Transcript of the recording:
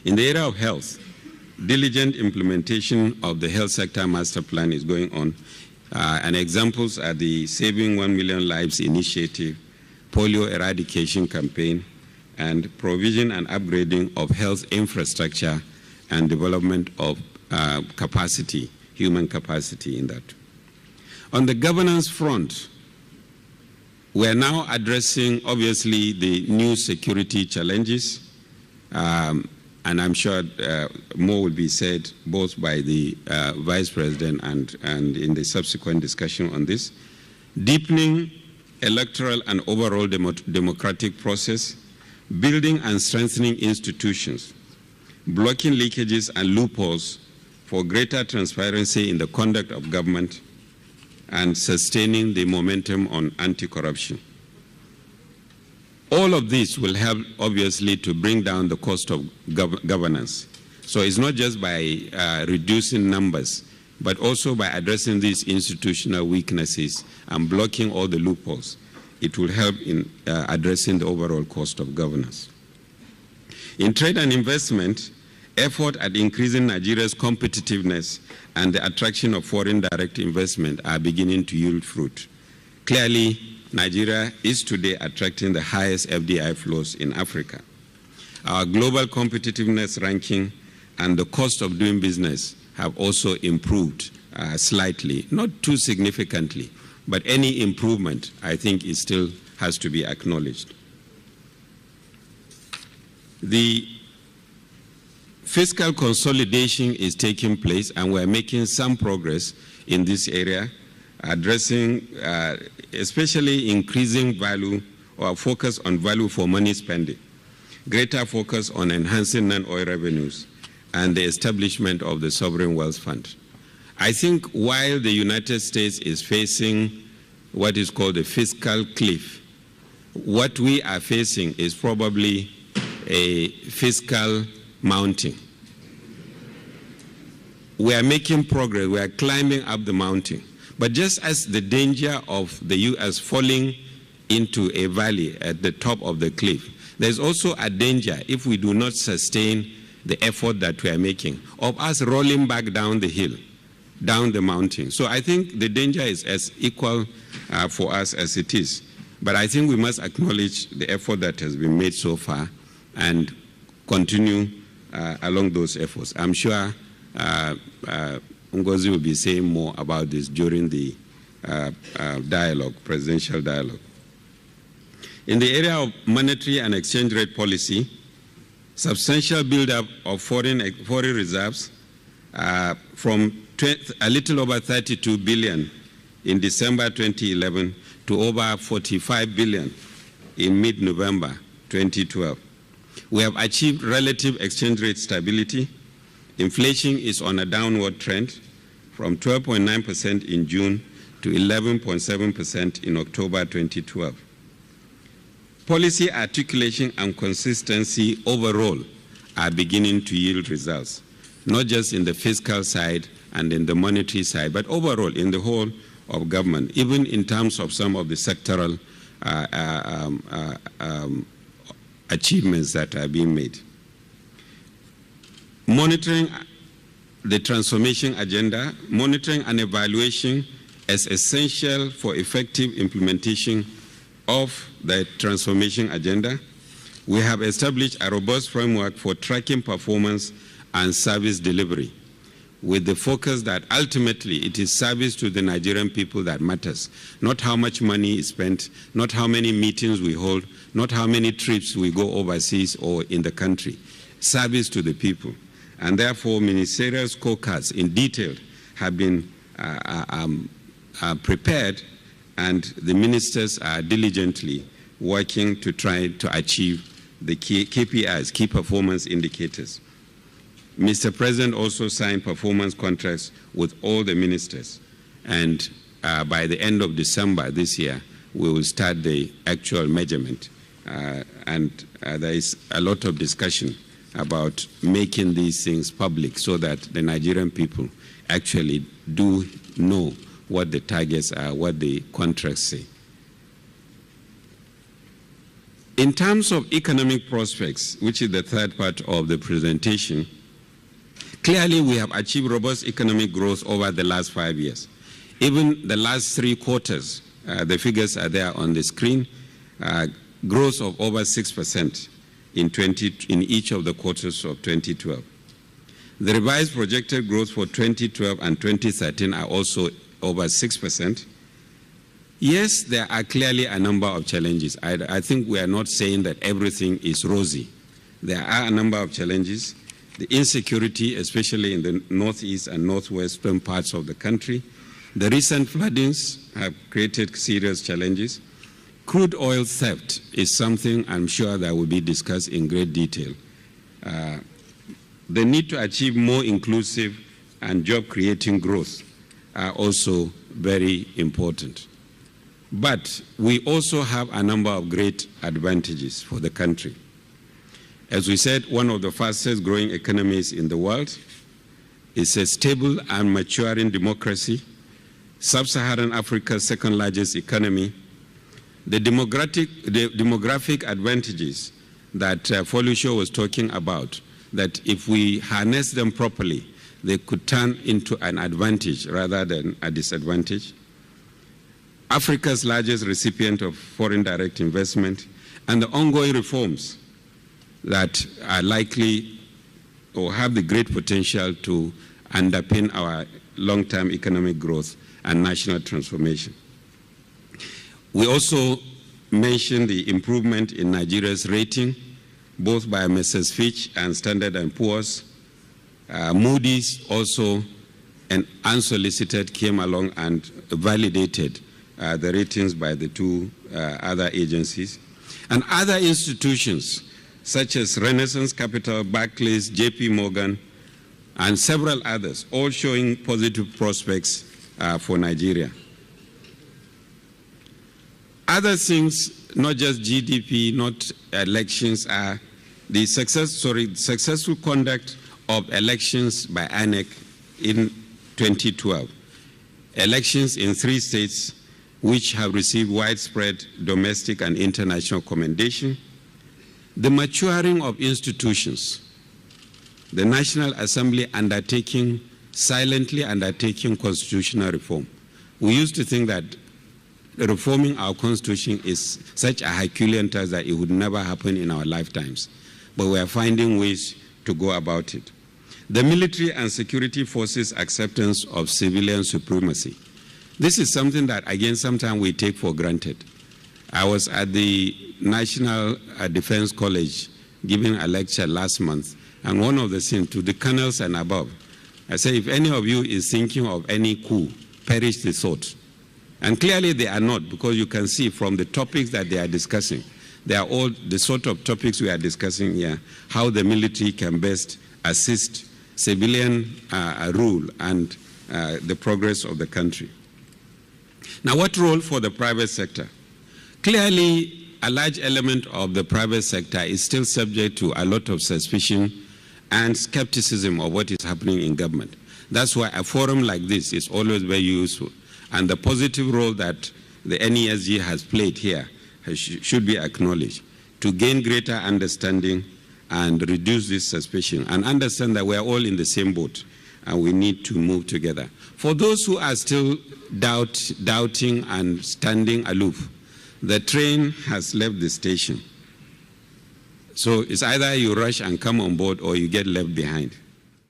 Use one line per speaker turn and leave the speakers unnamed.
In the area of health, diligent implementation of the health sector master plan is going on, and examples are the Saving 1 Million Lives initiative, polio eradication campaign, and provision and upgrading of health infrastructure and development of capacity, human capacity in that. On the governance front, we are now addressing, obviously, the new security challenges, and I'm sure more will be said both by the Vice President and in the subsequent discussion on this. Deepening electoral and overall democratic process, building and strengthening institutions, blocking leakages and loopholes for greater transparency in the conduct of government, and sustaining the momentum on anti-corruption. All of this will help, obviously, to bring down the cost of governance. So it's not just by reducing numbers, but also by addressing these institutional weaknesses and blocking all the loopholes. It will help in addressing the overall cost of governance. In trade and investment, effort at increasing Nigeria's competitiveness and the attraction of foreign direct investment are beginning to yield fruit. Clearly, Nigeria is today attracting the highest FDI flows in Africa. Our global competitiveness ranking and the cost of doing business have also improved slightly, not too significantly, but any improvement, I think, is still has to be acknowledged. The fiscal consolidation is taking place, and we're making some progress in this area, addressing, especially increasing value or focus on value for money spending, greater focus on enhancing non-oil revenues, and the establishment of the Sovereign Wealth Fund. I think while the United States is facing what is called a fiscal cliff, what we are facing is probably a fiscal mountain. We are making progress, we are climbing up the mountain. But just as the danger of the U.S. falling into a valley at the top of the cliff, there's also a danger, if we do not sustain the effort that we are making, of us rolling back down the hill, down the mountain. So I think the danger is as equal for us as it is. But I think we must acknowledge the effort that has been made so far and continue along those efforts. I'm sure Ngozi will be saying more about this during the dialogue, presidential dialogue. In the area of monetary and exchange rate policy, substantial buildup of foreign reserves from a little over 32 billion in December 2011 to over 45 billion in mid-November 2012. We have achieved relative exchange rate stability. Inflation is on a downward trend from 12.9% in June to 11.7% in October 2012. Policy articulation and consistency overall are beginning to yield results, not just in the fiscal side and in the monetary side, but overall in the whole of government, even in terms of some of the sectoral achievements that are being made. Monitoring the transformation agenda, monitoring and evaluation is essential for effective implementation of the transformation agenda. We have established a robust framework for tracking performance and service delivery, with the focus that ultimately it is service to the Nigerian people that matters, not how much money is spent, not how many meetings we hold, not how many trips we go overseas or in the country, service to the people. And therefore, ministerial scorecards in detail have been prepared, and the ministers are diligently working to try to achieve the key KPIs, key performance indicators. Mr. President also signed performance contracts with all the ministers, and by the end of December this year, we will start the actual measurement. There is a lot of discussion about making these things public so that the Nigerian people actually do know what the targets are, what the contracts say. In terms of economic prospects, which is the third part of the presentation, clearly we have achieved robust economic growth over the last 5 years. Even the last 3 quarters, the figures are there on the screen, growth of over 6% in each of the quarters of 2012. The revised projected growth for 2012 and 2013 are also over 6%. Yes, there are clearly a number of challenges. I think we are not saying that everything is rosy. There are a number of challenges. The insecurity, especially in the northeast and northwestern parts of the country. The recent floodings have created serious challenges. Crude oil theft is something I'm sure that will be discussed in great detail. The need to achieve more inclusive and job-creating growth are also very important. But we also have a number of great advantages for the country. As we said, one of the fastest growing economies in the world is a stable and maturing democracy, Sub-Saharan Africa's second largest economy. The demographic advantages that Folusho was talking about, that if we harness them properly, they could turn into an advantage rather than a disadvantage. Africa's largest recipient of foreign direct investment, and the ongoing reforms that are likely or have the great potential to underpin our long-term economic growth and national transformation. We also mentioned the improvement in Nigeria's rating, both by Messrs. Fitch and Standard & Poor's. Moody's also, and unsolicited, came along and validated the ratings by the 2 other agencies. And other institutions, such as Renaissance Capital, Barclays, JP Morgan, and several others, all showing positive prospects for Nigeria. Other things, not just GDP, not elections, are the successful conduct of elections by INEC in 2012. Elections in 3 states which have received widespread domestic and international commendation. The maturing of institutions, the National Assembly silently undertaking constitutional reform. We used to think that reforming our constitution is such a Herculean task that it would never happen in our lifetimes. But we are finding ways to go about it. The military and security forces' acceptance of civilian supremacy. This is something that, again, sometimes we take for granted. I was at the National Defense College giving a lecture last month, and one of the things to the colonels and above, I say, if any of you is thinking of any coup, perish the thought. And clearly they are not, because you can see from the topics that they are discussing, they are all the sort of topics we are discussing here, how the military can best assist civilian rule and the progress of the country. Now, what role for the private sector? Clearly, a large element of the private sector is still subject to a lot of suspicion and skepticism of what is happening in government. That's why a forum like this is always very useful. And the positive role that the NESG has played here should be acknowledged to gain greater understanding and reduce this suspicion and understand that we are all in the same boat and we need to move together. For those who are still doubting and standing aloof, the train has left the station. So it's either you rush and come on board or you get left behind.